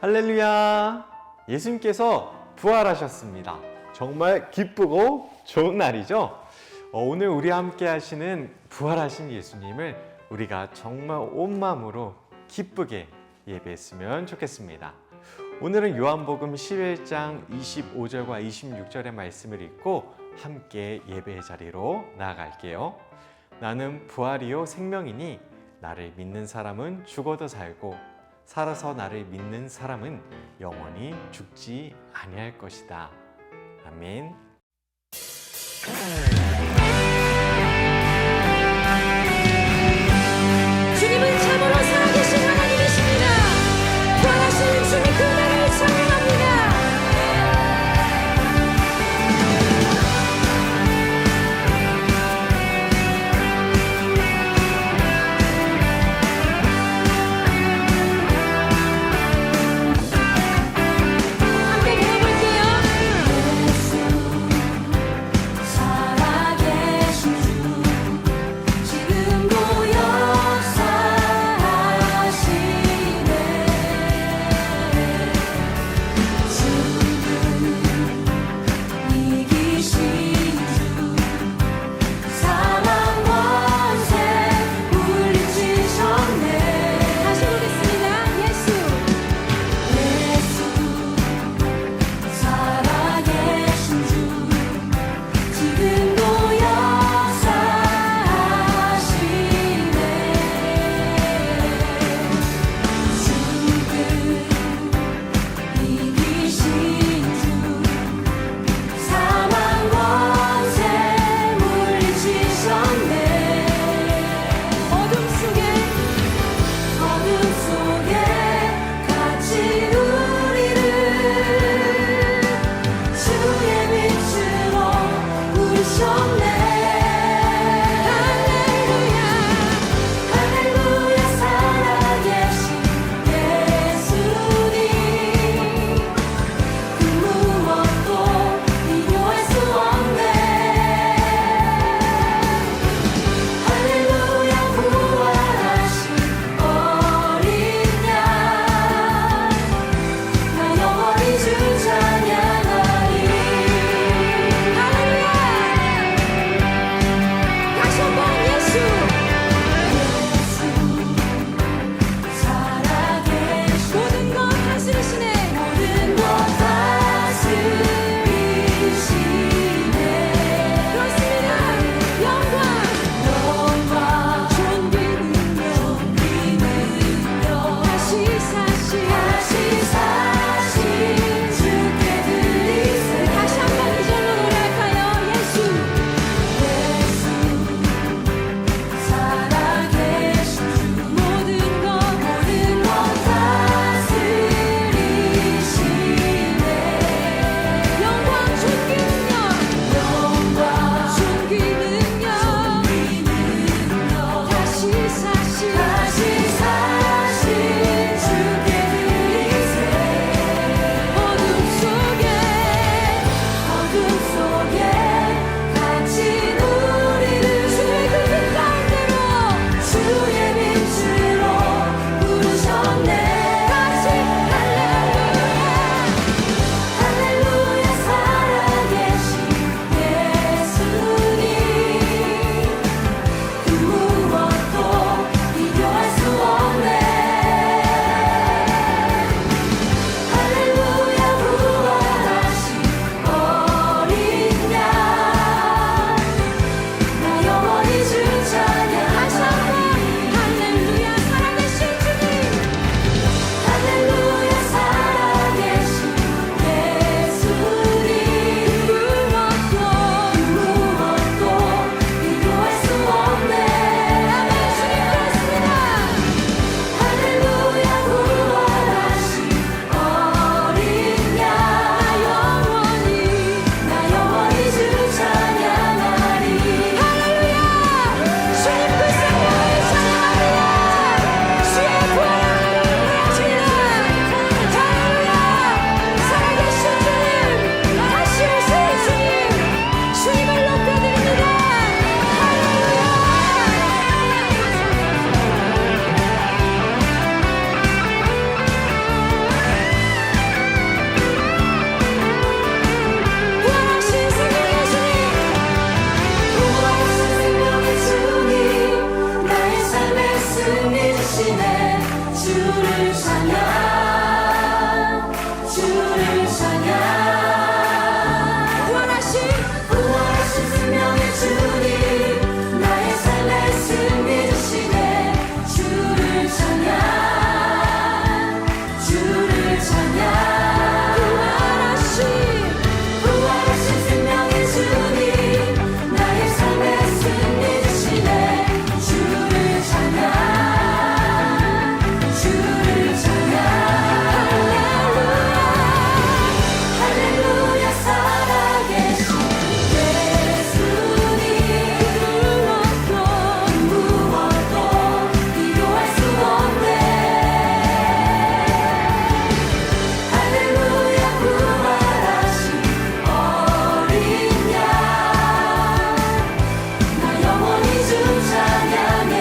할렐루야! 예수님께서 부활하셨습니다. 정말 기쁘고 좋은 날이죠? 오늘 우리와 함께 하시는 부활하신 예수님을 우리가 정말 온 마음으로 기쁘게 예배했으면 좋겠습니다. 오늘은 요한복음 11장 25절과 26절의 말씀을 읽고 함께 예배의 자리로 나아갈게요. 나는 부활이요 생명이니 나를 믿는 사람은 죽어도 살고 살아서 나를 믿는 사람은 영원히 죽지 아니할 것이다. 아멘. 주님은 참으로 살아계신 하나님이십니다. 부활하신 주님 그 은혜를 찬양합니다. 할렐루야 부활하신 어린 양 주를 찬양 주를 찬양 부활하신 생명의 주님 나의 삶의 승리 주시네 주를 찬양 주를 찬양 부활하신 생명의 주님 나의 삶의 승리 주시네 주를 찬양 주를 찬양 할렐루야 살아계신 예수님 그 무엇도 비교할 수 없네 할렐루야 부활하신 어린 양나 영원히 주 찬양해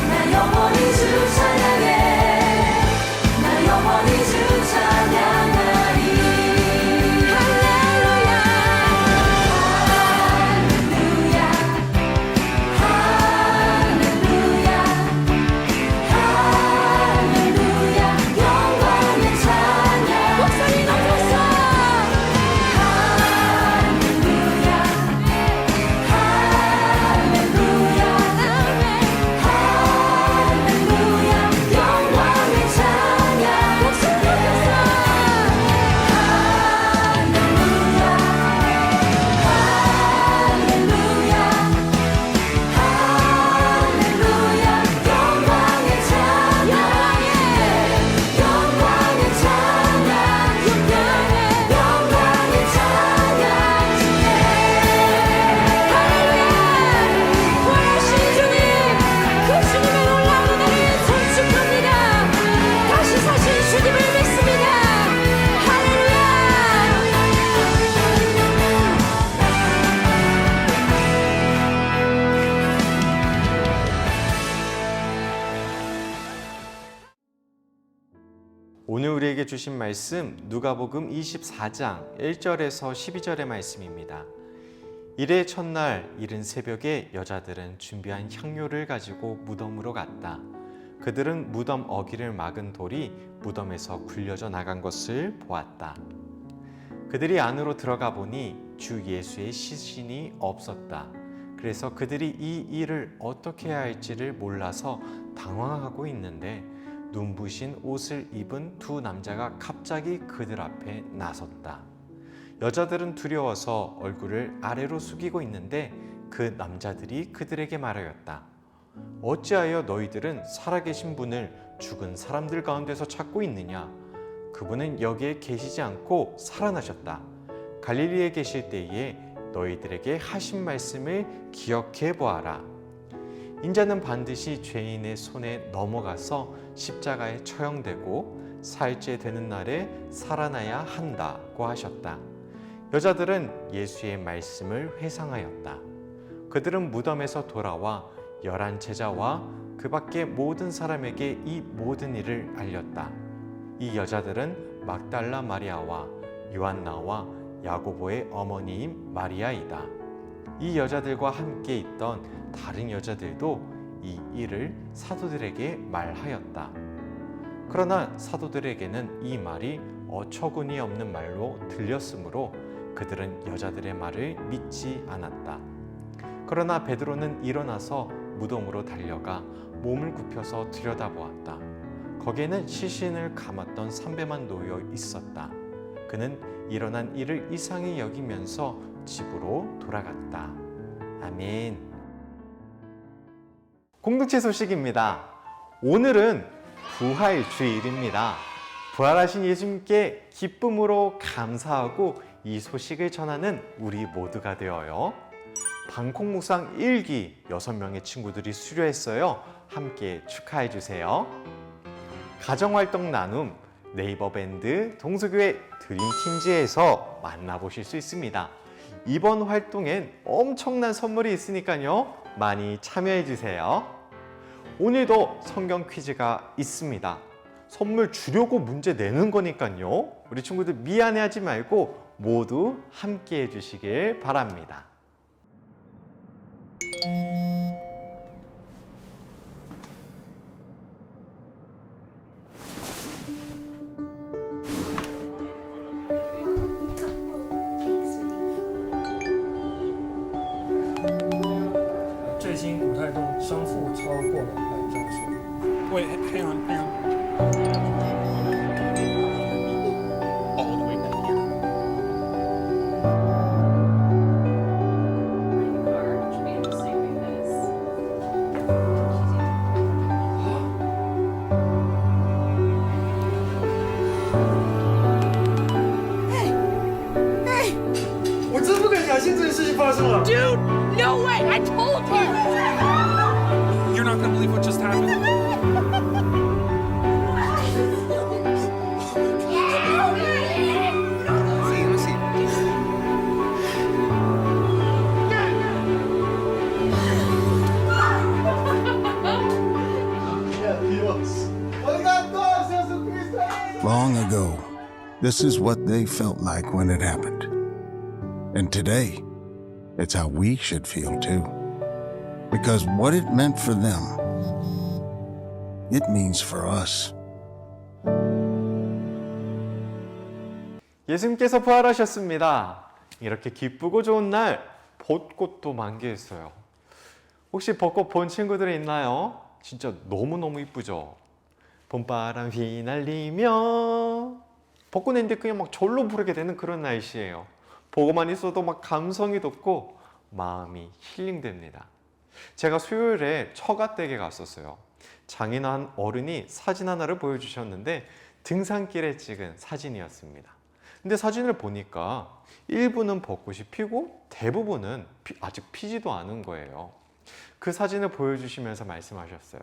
나 영원히 주 찬양해 나 영원히 주 찬양하리 할렐루야 할렐루야 할렐루야 영광의 찬양 목소리 높여서 할렐루야 할렐루야 할렐루야 영광의 찬양 목소리 높여서 할렐루야 할렐루야 할렐루야 영광의 찬양 영광의 찬양 영광의 찬양 주네 할렐루야 부활하신 주님 그 주님의 놀라운 은혜를 선축합니다 다시 사신 주님을 믿습니다 할렐루야 오늘 우리에게 주신 말씀 누가복음 24장 1절에서 12절의 말씀입니다. 이래 첫날 이른 새벽에 여자들은 준비한 향료를 가지고 무덤으로 갔다. 그들은 무덤 어귀를 막은 돌이 무덤에서 굴려져 나간 것을 보았다. 그들이 안으로 들어가 보니 주 예수의 시신이 없었다. 그래서 그들이 이 일을 어떻게 해야 할지를 몰라서 당황하고 있는데 눈부신 옷을 입은 두 남자가 갑자기 그들 앞에 나섰다. 여자들은 두려워서 얼굴을 아래로 숙이고 있는데 그 남자들이 그들에게 말하였다. 어찌하여 너희들은 살아계신 분을 죽은 사람들 가운데서 찾고 있느냐? 그분은 여기에 계시지 않고 살아나셨다. 갈릴리에 계실 때에 너희들에게 하신 말씀을 기억해 보아라. 인자는 반드시 죄인의 손에 넘어가서 십자가에 처형되고 사흘째 되는 날에 살아나야 한다고 하셨다. 여자들은 예수의 말씀을 회상하였다. 그들은 무덤에서 돌아와 11 제자와 그 밖의 모든 사람에게 이 모든 일을 알렸다. 이 여자들은 막달라 마리아와 요한나와 야고보의 어머니인 마리아이다. 이 여자들과 함께 있던 다른 여자들도 이 일을 사도들에게 말하였다. 그러나 사도들에게는 이 말이 어처구니 없는 말로 들렸으므로 그들은 여자들의 말을 믿지 않았다. 그러나 베드로는 일어나서 무덤으로 달려가 몸을 굽혀서 들여다보았다. 거기에는 시신을 감았던 선배만 놓여 있었다. 그는 일어난 일을 이상히 여기면서 집으로 돌아갔다. 아멘. 공동체 소식입니다. 오늘은 부활주일입니다. 부활하신 예수님께 기쁨으로 감사하고 이 소식을 전하는 우리 모두가 되어요. 방콕 묵상 1기 6명의 친구들이 수료했어요. 함께 축하해 주세요. 가정활동 나눔 네이버 밴드 동서교회 드림팀즈에서 만나보실 수 있습니다. 이번 활동엔 엄청난 선물이 있으니까요. 많이 참여해 주세요. 오늘도 성경 퀴즈가 있습니다. 선물 주려고 문제 내는 거니까요. 우리 친구들 미안해하지 말고 모두 함께 해주시길 바랍니다. Wait, hang on, hang on. All the way back here. Dude, no way! I told you! You're not gonna believe what just happened. See, let's see. Long ago, this is what they felt like when it happened. And today, it's how we should feel too. Because what it meant for them, it means for us. 예수님께서 부활하셨습니다. 이렇게 기쁘고 좋은 날 벚꽃도 만개했어요. 혹시 벚꽃 본 친구들이 있나요? 진짜 너무너무 이쁘죠? 봄바람 휘날리며 벚꽃 냈는데 그냥 막 절로 부르게 되는 그런 날씨예요. 보고만 있어도 막 감성이 돋고 마음이 힐링됩니다. 제가 수요일에 처가댁에 갔었어요. 장인한 어른이 사진 하나를 보여주셨는데 등산길에 찍은 사진이었습니다. 근데 사진을 보니까 일부는 벚꽃이 피고 대부분은 아직 피지도 않은 거예요. 그 사진을 보여주시면서 말씀하셨어요.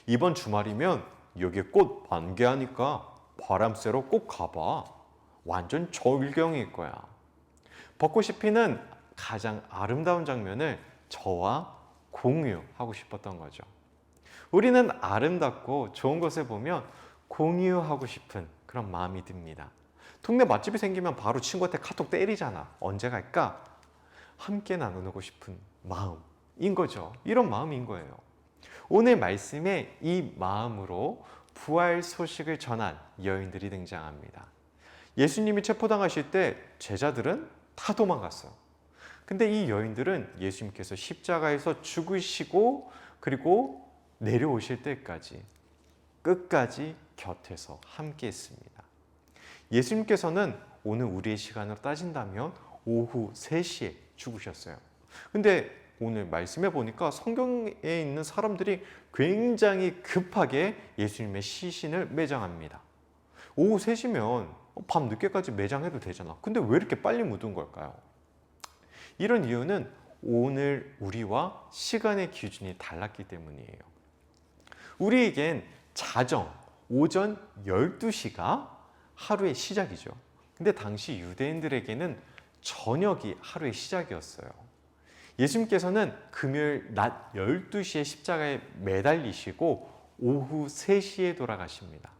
이번 주말이면 여기에 꽃 만개하니까 바람 쐬러 꼭 가봐. 완전 절경일 거야. 벚꽃이 피는 가장 아름다운 장면을 저와 공유하고 싶었던 거죠. 우리는 아름답고 좋은 것을 보면 공유하고 싶은 그런 마음이 듭니다. 동네 맛집이 생기면 바로 친구한테 카톡 때리잖아. 언제 갈까? 함께 나누고 싶은 마음인 거죠. 이런 마음인 거예요. 오늘 말씀에 이 마음으로 부활 소식을 전한 여인들이 등장합니다. 예수님이 체포당하실 때 제자들은 다 도망갔어요. 근데 이 여인들은 예수님께서 십자가에서 죽으시고 그리고 내려오실 때까지 끝까지 곁에서 함께 했습니다. 예수님께서는 오늘 우리의 시간으로 따진다면 오후 3시에 죽으셨어요. 근데 오늘 말씀해 보니까 성경에 있는 사람들이 굉장히 급하게 예수님의 시신을 매장합니다. 오후 3시면 밤 늦게까지 매장해도 되잖아. 근데 왜 이렇게 빨리 묻은 걸까요? 이런 이유는 오늘 우리와 시간의 기준이 달랐기 때문이에요. 우리에겐 자정 오전 12시가 하루의 시작이죠. 근데 당시 유대인들에게는 저녁이 하루의 시작이었어요. 예수님께서는 금요일 낮 12시에 십자가에 매달리시고 오후 3시에 돌아가십니다.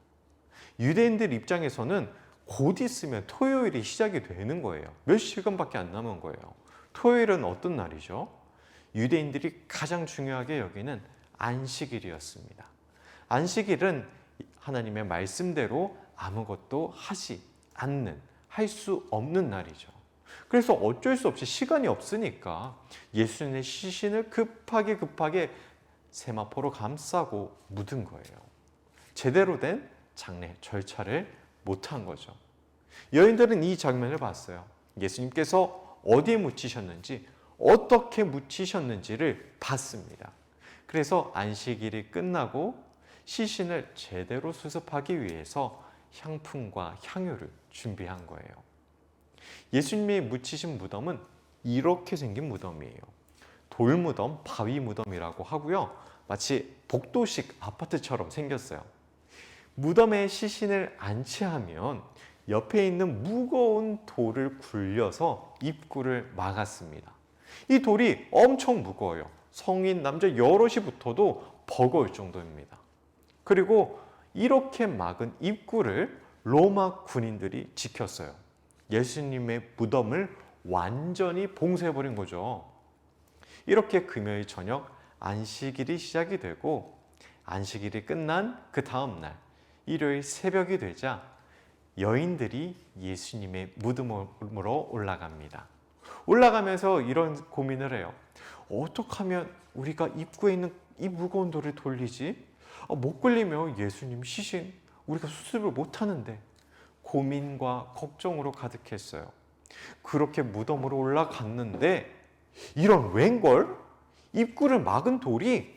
유대인들 입장에서는 곧 있으면 토요일이 시작이 되는 거예요. 몇 시간밖에 안 남은 거예요. 토요일은 어떤 날이죠? 유대인들이 가장 중요하게 여기는 안식일이었습니다. 안식일은 하나님의 말씀대로 아무것도 하지 않는, 할 수 없는 날이죠. 그래서 어쩔 수 없이 시간이 없으니까 예수님의 시신을 급하게 세마포로 감싸고 묻은 거예요. 제대로 된 장례 절차를 못한 거죠. 여인들은 이 장면을 봤어요. 예수님께서 어디에 묻히셨는지, 어떻게 묻히셨는지를 봤습니다. 그래서 안식일이 끝나고 시신을 제대로 수습하기 위해서 향품과 향유를 준비한 거예요. 예수님이 묻히신 무덤은 이렇게 생긴 무덤이에요. 돌무덤, 바위 무덤이라고 하고요. 마치 복도식 아파트처럼 생겼어요. 무덤에 시신을 안치하면 옆에 있는 무거운 돌을 굴려서 입구를 막았습니다. 이 돌이 엄청 무거워요. 성인 남자 여럿이 붙어도 버거울 정도입니다. 그리고 이렇게 막은 입구를 로마 군인들이 지켰어요. 예수님의 무덤을 완전히 봉쇄해버린 거죠. 이렇게 금요일 저녁 안식일이 시작이 되고 안식일이 끝난 그 다음 날 일요일 새벽이 되자 여인들이 예수님의 무덤으로 올라갑니다. 올라가면서 이런 고민을 해요. 어떻게 하면 우리가 입구에 있는 이 무거운 돌을 돌리지? 못 걸리면 예수님 시신 우리가 수습을 못하는데 고민과 걱정으로 가득했어요. 그렇게 무덤으로 올라갔는데 이런 웬걸? 입구를 막은 돌이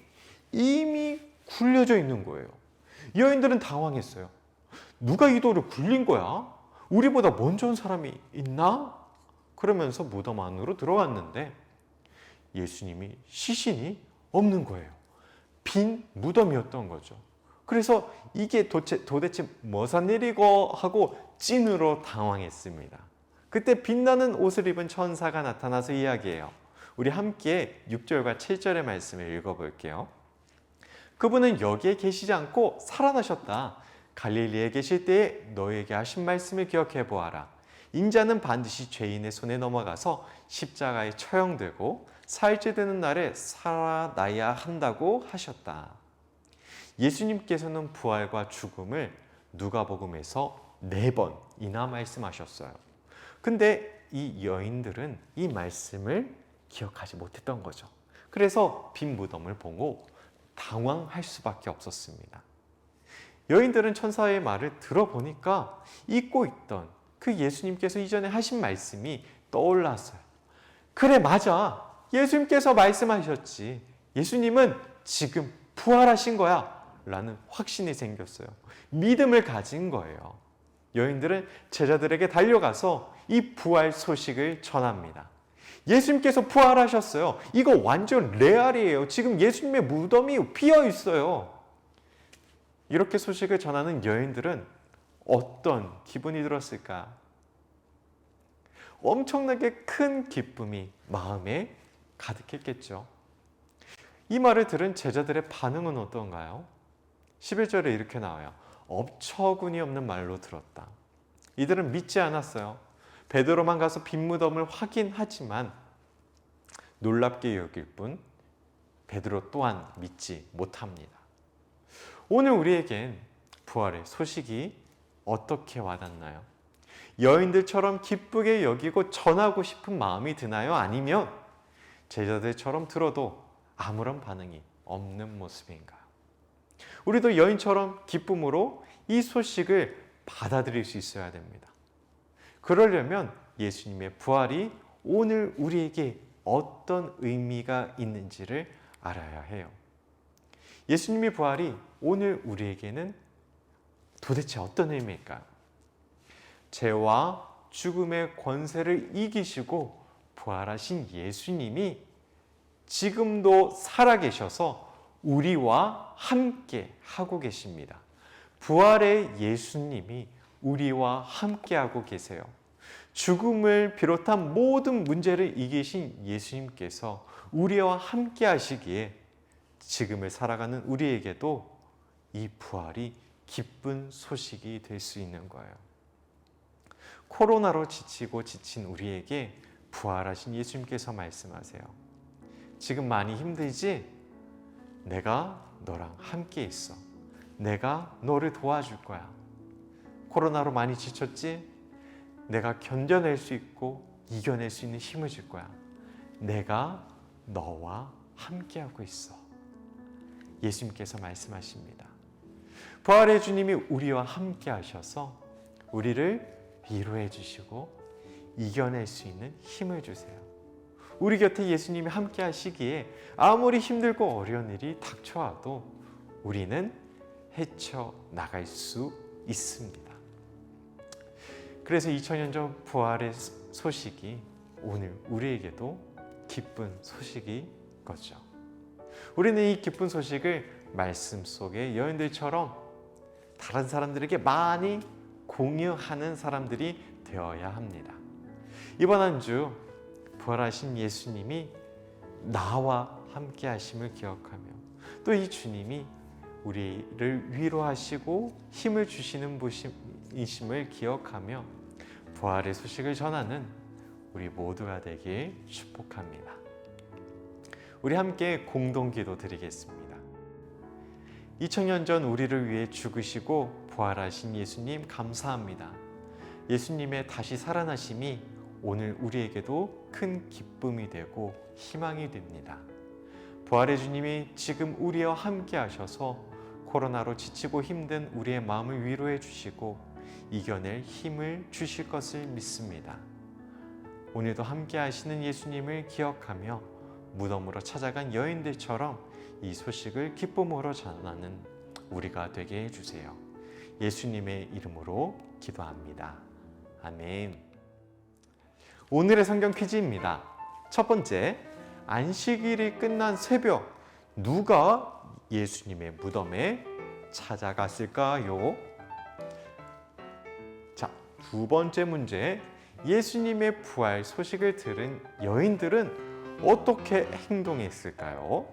이미 굴려져 있는 거예요. 여인들은 당황했어요. 누가 이 돌을 굴린 거야? 우리보다 먼저 온 사람이 있나? 그러면서 무덤 안으로 들어갔는데 예수님이 시신이 없는 거예요. 빈 무덤이었던 거죠. 그래서 이게 도대체 뭐산 일이고 하고 찐으로 당황했습니다. 그때 빛나는 옷을 입은 천사가 나타나서 이야기해요. 우리 함께 6절과 7절의 말씀을 읽어볼게요. 그분은 여기에 계시지 않고 살아나셨다. 갈릴리에 계실 때에 너에게 하신 말씀을 기억해 보아라. 인자는 반드시 죄인의 손에 넘어가서 십자가에 처형되고 사흘째 되는 날에 살아나야 한다고 하셨다. 예수님께서는 부활과 죽음을 누가복음에서 4번이나 말씀하셨어요. 근데 이 여인들은 이 말씀을 기억하지 못했던 거죠. 그래서 빈 무덤을 보고 당황할 수밖에 없었습니다. 여인들은 천사의 말을 들어보니까 잊고 있던 그 예수님께서 이전에 하신 말씀이 떠올랐어요. 그래, 맞아. 예수님께서 말씀하셨지. 예수님은 지금 부활하신 거야. 라는 확신이 생겼어요. 믿음을 가진 거예요. 여인들은 제자들에게 달려가서 이 부활 소식을 전합니다. 예수님께서 부활하셨어요. 이거 완전 레알이에요. 지금 예수님의 무덤이 비어 있어요. 이렇게 소식을 전하는 여인들은 어떤 기분이 들었을까? 엄청나게 큰 기쁨이 마음에 가득했겠죠. 이 말을 들은 제자들의 반응은 어떤가요? 11절에 이렇게 나와요. 업처구니 없는 말로 들었다. 이들은 믿지 않았어요. 베드로만 가서 빈 무덤을 확인하지만 놀랍게 여길 뿐 베드로 또한 믿지 못합니다. 오늘 우리에겐 부활의 소식이 어떻게 와닿나요? 여인들처럼 기쁘게 여기고 전하고 싶은 마음이 드나요? 아니면 제자들처럼 들어도 아무런 반응이 없는 모습인가요? 우리도 여인처럼 기쁨으로 이 소식을 받아들일 수 있어야 됩니다. 그러려면 예수님의 부활이 오늘 우리에게 어떤 의미가 있는지를 알아야 해요. 예수님의 부활이 오늘 우리에게는 도대체 어떤 의미일까요? 죄와 죽음의 권세를 이기시고 부활하신 예수님이 지금도 살아계셔서 우리와 함께 하고 계십니다. 부활의 예수님이 우리와 함께 하고 계세요. 죽음을 비롯한 모든 문제를 이기신 예수님께서 우리와 함께 하시기에 지금을 살아가는 우리에게도 이 부활이 기쁜 소식이 될 수 있는 거예요. 코로나로 지치고 지친 우리에게 부활하신 예수님께서 말씀하세요. 지금 많이 힘들지? 내가 너랑 함께 있어. 내가 너를 도와줄 거야. 코로나로 많이 지쳤지? 내가 견뎌낼 수 있고 이겨낼 수 있는 힘을 줄 거야. 내가 너와 함께하고 있어. 예수님께서 말씀하십니다. 부활의 주님이 우리와 함께 하셔서 우리를 위로해 주시고 이겨낼 수 있는 힘을 주세요. 우리 곁에 예수님이 함께 하시기에 아무리 힘들고 어려운 일이 닥쳐와도 우리는 헤쳐나갈 수 있습니다. 그래서 2000년 전 부활의 소식이 오늘 우리에게도 기쁜 소식인 거죠. 우리는 이 기쁜 소식을 말씀 속의 여인들처럼 다른 사람들에게 많이 공유하는 사람들이 되어야 합니다. 이번 한 주 부활하신 예수님이 나와 함께 하심을 기억하며 또 이 주님이 우리를 위로하시고 힘을 주시는 분이심을 기억하며 부활의 소식을 전하는 우리 모두가 되길 축복합니다. 우리 함께 공동기도 드리겠습니다. 2000년 전 우리를 위해 죽으시고 부활하신 예수님 감사합니다. 예수님의 다시 살아나심이 오늘 우리에게도 큰 기쁨이 되고 희망이 됩니다. 부활의 주님이 지금 우리와 함께 하셔서 코로나로 지치고 힘든 우리의 마음을 위로해 주시고 이겨낼 힘을 주실 것을 믿습니다. 오늘도 함께 하시는 예수님을 기억하며 무덤으로 찾아간 여인들처럼 이 소식을 기쁨으로 전하는 우리가 되게 해주세요. 예수님의 이름으로 기도합니다. 아멘. 오늘의 성경 퀴즈입니다. 첫 번째, 안식일이 끝난 새벽 누가 예수님의 무덤에 찾아갔을까요? 자, 두 번째 문제, 예수님의 부활 소식을 들은 여인들은 어떻게 행동했을까요?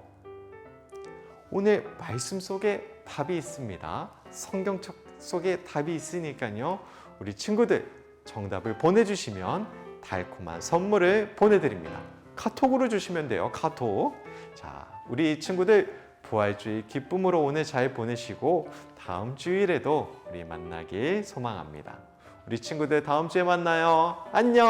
오늘 말씀 속에 답이 있습니다. 성경 속에 답이 있으니까요. 우리 친구들 정답을 보내주시면 달콤한 선물을 보내드립니다. 카톡으로 주시면 돼요. 카톡. 자, 우리 친구들 부활주의 기쁨으로 오늘 잘 보내시고 다음 주일에도 우리 만나길 소망합니다. 우리 친구들 다음 주에 만나요. 안녕.